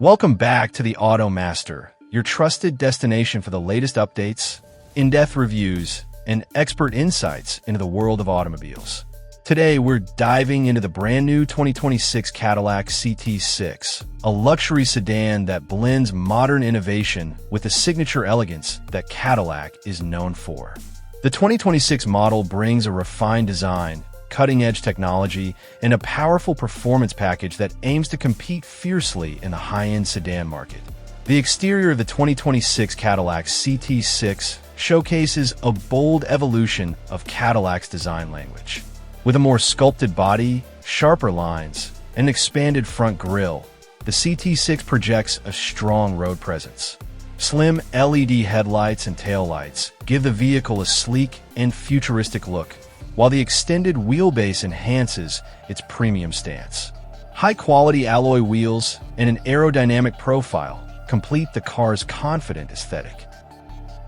Welcome back to the Auto Master, your trusted destination for the latest updates, in-depth reviews, and expert insights into the world of automobiles. Today, we're diving into the brand new 2026 Cadillac CT6, a luxury sedan that blends modern innovation with the signature elegance that Cadillac is known for. The 2026 model brings a refined design, cutting-edge technology, and a powerful performance package that aims to compete fiercely in the high-end sedan market. The exterior of the 2026 Cadillac CT6 showcases a bold evolution of Cadillac's design language. With a more sculpted body, sharper lines, and an expanded front grille, the CT6 projects a strong road presence. Slim LED headlights and taillights give the vehicle a sleek and futuristic look, while the extended wheelbase enhances its premium stance. High-quality alloy wheels and an aerodynamic profile complete the car's confident aesthetic.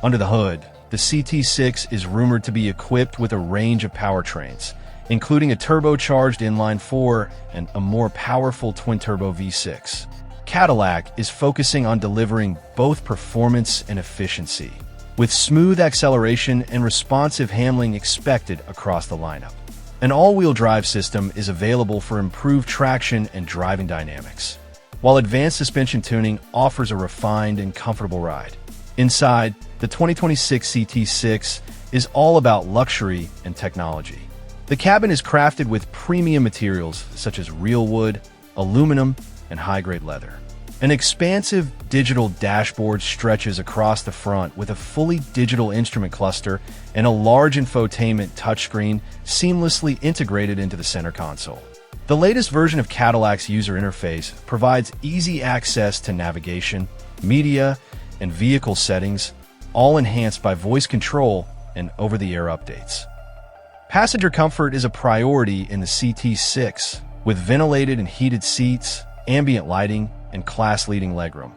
Under the hood, the CT6 is rumored to be equipped with a range of powertrains, including a turbocharged inline-4 and a more powerful twin-turbo V6. Cadillac is focusing on delivering both performance and efficiency, with smooth acceleration and responsive handling expected across the lineup. An all-wheel drive system is available for improved traction and driving dynamics, while advanced suspension tuning offers a refined and comfortable ride. Inside, the 2026 CT6 is all about luxury and technology. The cabin is crafted with premium materials such as real wood, aluminum, and high-grade leather. An expansive digital dashboard stretches across the front with a fully digital instrument cluster and a large infotainment touchscreen seamlessly integrated into the center console. The latest version of Cadillac's user interface provides easy access to navigation, media, and vehicle settings, all enhanced by voice control and over-the-air updates. Passenger comfort is a priority in the CT6, with ventilated and heated seats, ambient lighting, and class-leading legroom,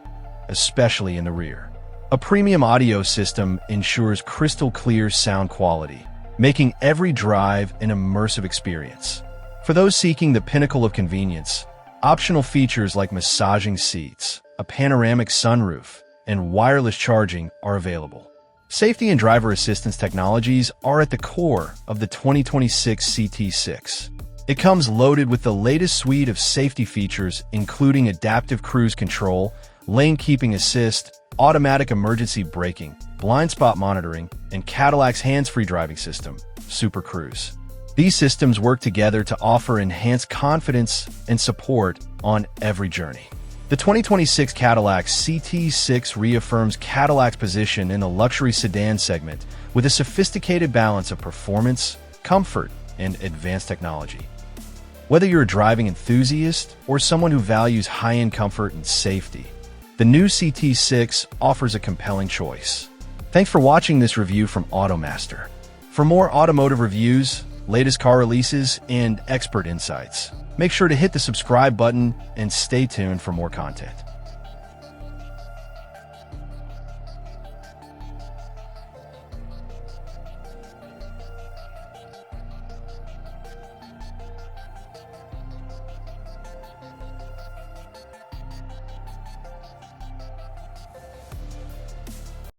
especially in the rear. A premium audio system ensures crystal-clear sound quality, making every drive an immersive experience. For those seeking the pinnacle of convenience, optional features like massaging seats, a panoramic sunroof, and wireless charging are available. Safety and driver assistance technologies are at the core of the 2026 CT6. It comes loaded with the latest suite of safety features, including adaptive cruise control, lane keeping assist, automatic emergency braking, blind spot monitoring, and Cadillac's hands-free driving system, Super Cruise. These systems work together to offer enhanced confidence and support on every journey. The 2026 Cadillac CT6 reaffirms Cadillac's position in the luxury sedan segment with a sophisticated balance of performance, comfort, and advanced technology. Whether you're a driving enthusiast or someone who values high-end comfort and safety, the new CT6 offers a compelling choice. Thanks for watching this review from Automaster. For more automotive reviews, latest car releases, and expert insights, make sure to hit the subscribe button and stay tuned for more content.